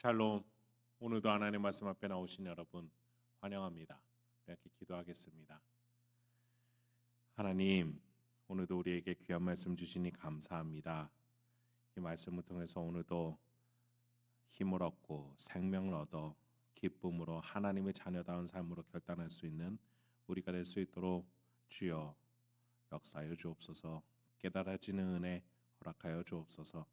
샬롬. 오늘도 하나님 말씀 앞에 나오신 여러분 환영합니다. 이렇게 기도하겠습니다. 하나님, 오늘도 우리에게 귀한 말씀 주시니 감사합니다. 이 말씀을 통해서 오늘도 힘을 얻고 생명을 얻어 기쁨으로 하나님의 자녀다운 삶으로 결단할 수 있는 우리가 될 수 있도록 주여 역사하여 주옵소서. 깨달아지는 은혜 허락하여 주옵소서.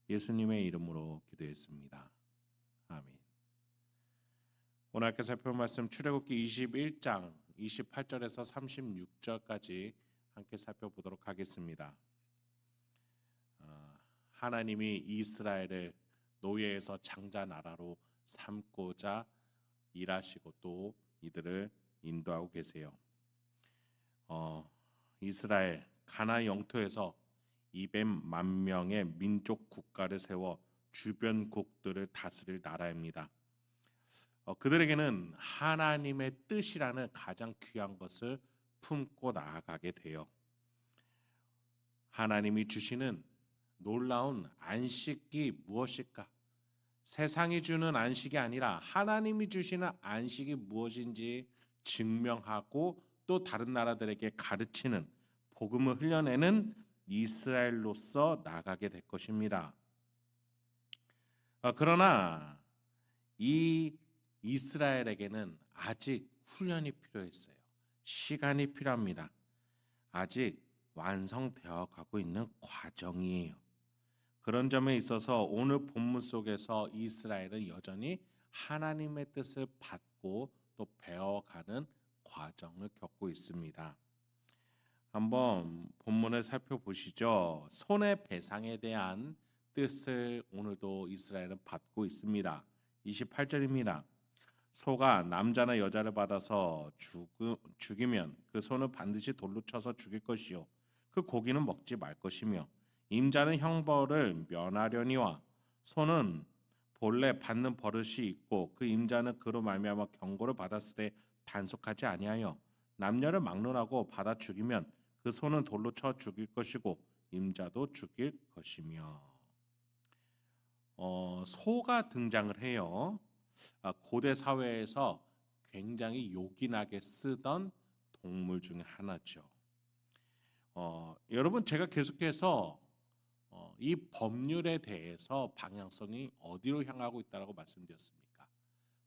예수님의 이름으로 기도했습니다. 아멘. 오늘 함께 살펴볼 말씀 출애굽기 21장 28절에서 36절까지 함께 살펴보도록 하겠습니다. 하나님이 이스라엘을 노예에서 장자 나라로 삼고자 일하시고 또 이들을 인도하고 계세요. 이스라엘 가나안 영토에서 200만 명의 민족 국가를 세워 주변국들을 다스릴 나라입니다. 그들에게는 하나님의 뜻이라는 가장 귀한 것을 품고 나아가게 돼요. 하나님이 주시는 놀라운 안식이 무엇일까? 세상이 주는 안식이 아니라 하나님이 주시는 안식이 무엇인지 증명하고 또 다른 나라들에게 가르치는 복음을 흘려내는 이스라엘로서 나가게 될 것입니다. 그러나 이 이스라엘에게는 아직 훈련이 필요했어요. 시간이 필요합니다. 아직 완성되어 가고 있는 과정이에요. 그런 점에 있어서 오늘 본문 속에서 이스라엘은 여전히 하나님의 뜻을 받고 또 배워가는 과정을 겪고 있습니다. 한번 본문을 살펴보시죠. 손해배상에 대한 뜻을 오늘도 이스라엘은 받고 있습니다. 28절입니다. 소가 남자나 여자를 받아서 죽이면 그 소는 반드시 돌로 쳐서 죽일 것이요 그 고기는 먹지 말 것이며 임자는 형벌을 면하려니와 소는 본래 받는 버릇이 있고 그 임자는 그로 말미암아 경고를 받았을 때 단속하지 아니하여 남녀를 막론하고 받아 죽이면 그 소는 돌로 쳐 죽일 것이고 임자도 죽일 것이며. 소가 등장을 해요. 고대 사회에서 굉장히 요긴하게 쓰던 동물 중에 하나죠. 여러분, 제가 계속해서 이 법률에 대해서 방향성이 어디로 향하고 있다고 말씀드렸습니까?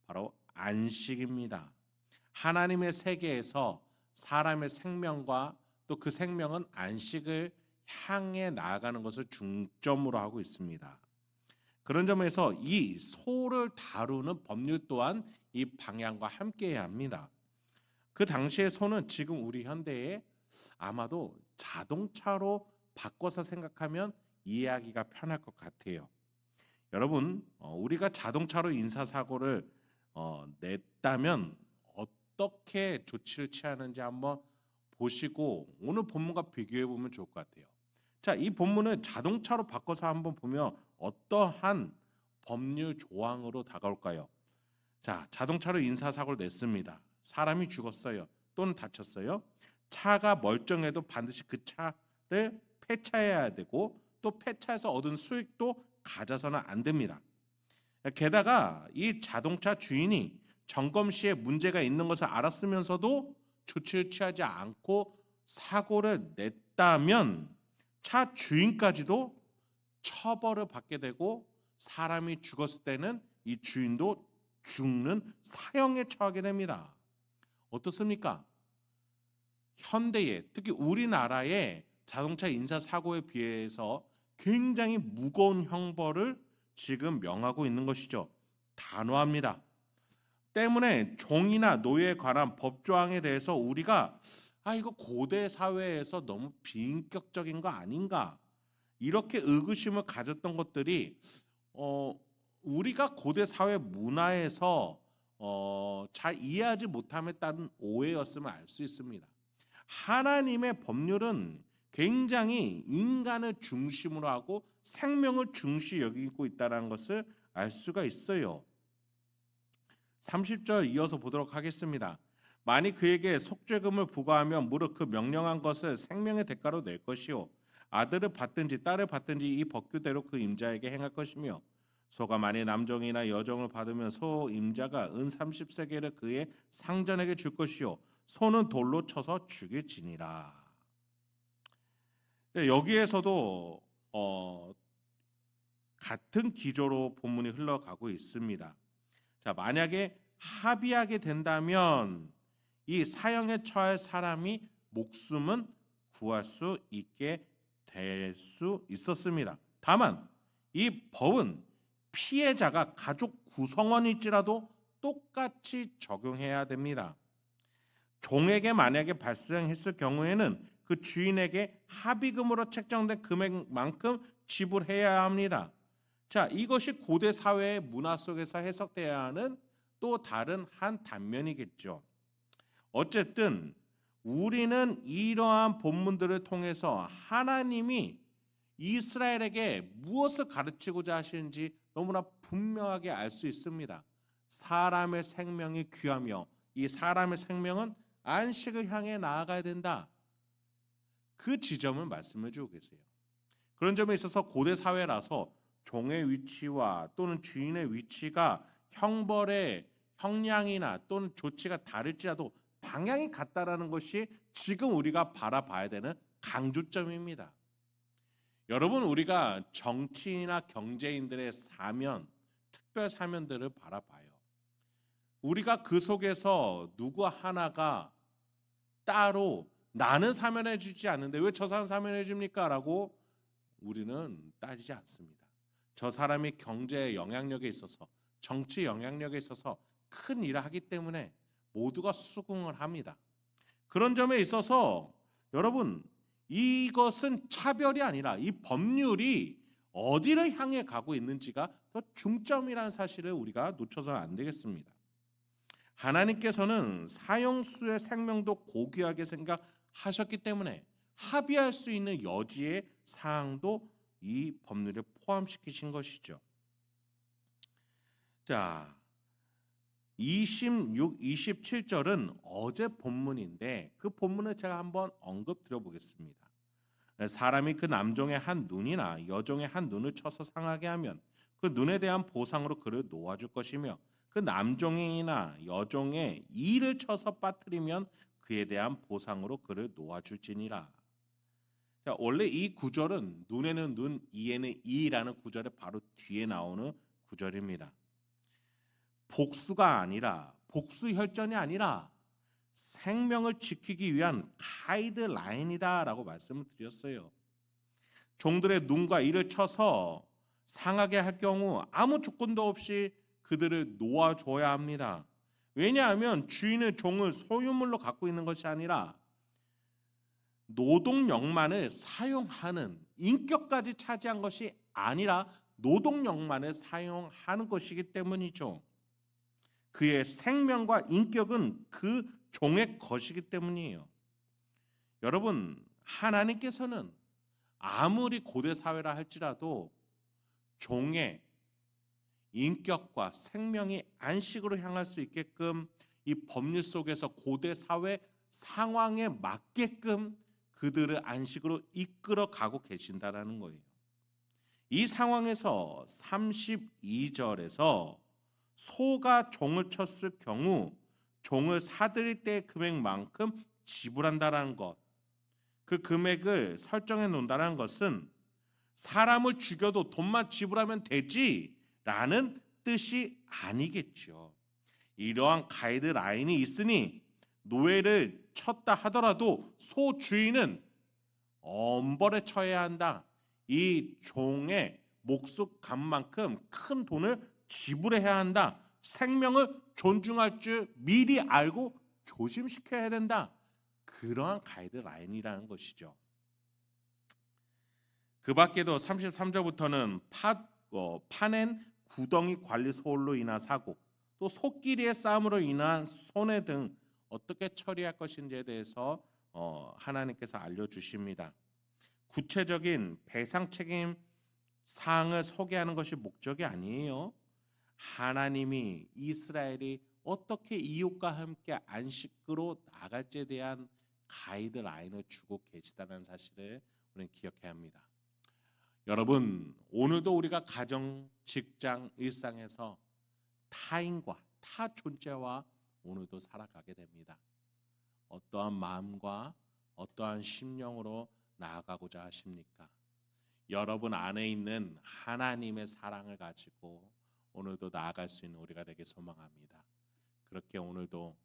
바로 안식입니다. 하나님의 세계에서 사람의 생명과 또 그 생명은 안식을 향해 나아가는 것을 중점으로 하고 있습니다. 그런 점에서 이 소를 다루는 법률 또한 이 방향과 함께해야 합니다. 그 당시의 소는 지금 우리 현대에 아마도 자동차로 바꿔서 생각하면 이해하기가 편할 것 같아요. 여러분, 우리가 자동차로 인사사고를 냈다면 어떻게 조치를 취하는지 한번 보시고 오늘 본문과 비교해 보면 좋을 것 같아요. 자, 이 본문을 자동차로 바꿔서 한번 보면 어떠한 법률 조항으로 다가올까요? 자, 자동차로 인사사고를 냈습니다. 사람이 죽었어요. 또는 다쳤어요. 차가 멀쩡해도 반드시 그 차를 폐차해야 되고 또 폐차해서 얻은 수익도 가져서는 안 됩니다. 게다가 이 자동차 주인이 점검 시에 문제가 있는 것을 알았으면서도 조치를 취하지 않고 사고를 냈다면 차 주인까지도 처벌을 받게 되고 사람이 죽었을 때는 이 주인도 죽는 사형에 처하게 됩니다. 어떻습니까? 현대에 특히 우리나라의 자동차 인사사고에 비해서 굉장히 무거운 형벌을 지금 명하고 있는 것이죠. 단호합니다. 때문에 종이나 노예에 관한 법조항에 대해서 우리가 이거 고대 사회에서 너무 비인격적인 거 아닌가 이렇게 의구심을 가졌던 것들이 우리가 고대 사회 문화에서 잘 이해하지 못함에 따른 오해였음을 알 수 있습니다. 하나님의 법률은 굉장히 인간을 중심으로 하고 생명을 중시 여기고 있다는 것을 알 수가 있어요. 30절 이어서 보도록 하겠습니다. 만일 그에게 속죄금을 부과하면 무릇 그 명령한 것을 생명의 대가로 낼 것이요 아들을 받든지 딸을 받든지 이 법규대로 그 임자에게 행할 것이며 소가 만일 남종이나 여종을 받으면 소 임자가 은 30세겔을 그의 상전에게 줄 것이요 소는 돌로 쳐서 죽일지니라. 여기에서도 같은 기조로 본문이 흘러가고 있습니다. 자, 만약에 합의하게 된다면 이 사형에 처할 사람이 목숨은 구할 수 있게 될 수 있었습니다. 다만 이 법은 피해자가 가족 구성원일지라도 똑같이 적용해야 됩니다. 종에게 만약에 발생했을 경우에는 그 주인에게 합의금으로 책정된 금액만큼 지불해야 합니다. 자, 이것이 고대 사회의 문화 속에서 해석돼야 하는 또 다른 한 단면이겠죠. 어쨌든 우리는 이러한 본문들을 통해서 하나님이 이스라엘에게 무엇을 가르치고자 하시는지 너무나 분명하게 알 수 있습니다. 사람의 생명이 귀하며 이 사람의 생명은 안식을 향해 나아가야 된다. 그 지점을 말씀해 주고 계세요. 그런 점에 있어서 고대 사회라서 종의 위치와 또는 주인의 위치가 형벌의 형량이나 또는 조치가 다를지라도 방향이 같다라는 것이 지금 우리가 바라봐야 되는 강조점입니다. 여러분, 우리가 정치인이나 경제인들의 사면, 특별 사면들을 바라봐요. 우리가 그 속에서 누구 하나가 따로 나는 사면해 주지 않는데 왜 저 사람 사면해 줍니까? 라고 우리는 따지지 않습니다. 저 사람이 경제 영향력에 있어서 정치 영향력에 있어서 큰 일을 하기 때문에 모두가 수긍을 합니다. 그런 점에 있어서 여러분, 이것은 차별이 아니라 이 법률이 어디를 향해 가고 있는지가 더 중점이라는 사실을 우리가 놓쳐서는 안 되겠습니다. 하나님께서는 사형수의 생명도 고귀하게 생각하셨기 때문에 합의할 수 있는 여지의 사항도 이 법률에 포함시키신 것이죠. 자, 26, 27절은 어제 본문인데 그 본문을 제가 한번 언급 드려보겠습니다. 사람이 그 남종의 한 눈이나 여종의 한 눈을 쳐서 상하게 하면 그 눈에 대한 보상으로 그를 놓아줄 것이며 그 남종이나 여종의 이를 쳐서 빠뜨리면 그에 대한 보상으로 그를 놓아줄지니라. 자, 원래 이 구절은 눈에는 눈, 이에는 이라는 구절의 바로 뒤에 나오는 구절입니다. 복수가 아니라 복수 혈전이 아니라 생명을 지키기 위한 가이드라인이다라고 말씀을 드렸어요. 종들의 눈과 이를 쳐서 상하게 할 경우 아무 조건도 없이 그들을 놓아줘야 합니다. 왜냐하면 주인의 종을 소유물로 갖고 있는 것이 아니라 노동력만을 사용하는 인격까지 차지한 것이 아니라 노동력만을 사용하는 것이기 때문이죠. 그의 생명과 인격은 그 종의 것이기 때문이에요. 여러분, 하나님께서는 아무리 고대 사회라 할지라도 종의 인격과 생명이 안식으로 향할 수 있게끔 이 법률 속에서 고대 사회 상황에 맞게끔 그들을 안식으로 이끌어 가고 계신다라는 거예요. 이 상황에서 32절에서 소가 종을 쳤을 경우 종을 사들일 때의 금액만큼 지불한다라는 것, 그 금액을 설정해 놓는다는 것은 사람을 죽여도 돈만 지불하면 되지라는 뜻이 아니겠죠. 이러한 가이드라인이 있으니 노예를 쳤다 하더라도 소 주인은 엄벌에 처해야 한다. 이 종의 목숨값만큼 큰 돈을 지불해야 한다. 생명을 존중할 줄 미리 알고 조심시켜야 된다. 그러한 가이드라인이라는 것이죠. 그 밖에도 33절부터는 파낸 구덩이 관리 소홀로 인한 사고, 또 소끼리의 싸움으로 인한 손해 등 어떻게 처리할 것인지에 대해서 하나님께서 알려주십니다. 구체적인 배상 책임 사항을 소개하는 것이 목적이 아니에요. 하나님이 이스라엘이 어떻게 이웃과 함께 안식으로 나갈지에 대한 가이드라인을 주고 계시다는 사실을 우리는 기억해야 합니다. 여러분, 오늘도 우리가 가정, 직장, 일상에서 타인과 타 존재와 오늘도 살아가게 됩니다. 어떠한 마음과 어떠한 심령으로 나아가고자 하십니까? 여러분 안에 있는 하나님의 사랑을 가지고 오늘도 나아갈 수 있는 우리가 되길 소망합니다. 그렇게 오늘도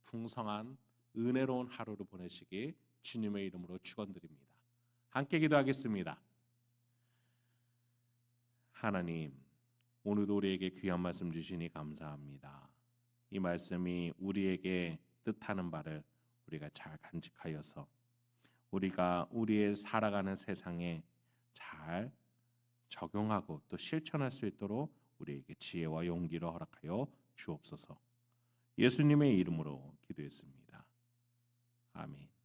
풍성한 은혜로운 하루를 보내시길 주님의 이름으로 축원드립니다. 함께 기도하겠습니다. 하나님, 오늘도 우리에게 귀한 말씀 주시니 감사합니다. 이 말씀이 우리에게 뜻하는 바를 우리가 잘 간직하여서 우리가 우리의 살아가는 세상에 잘 적용하고 또 실천할 수 있도록 우리에게 지혜와 용기를 허락하여 주옵소서. 예수님의 이름으로 기도했습니다. 아멘.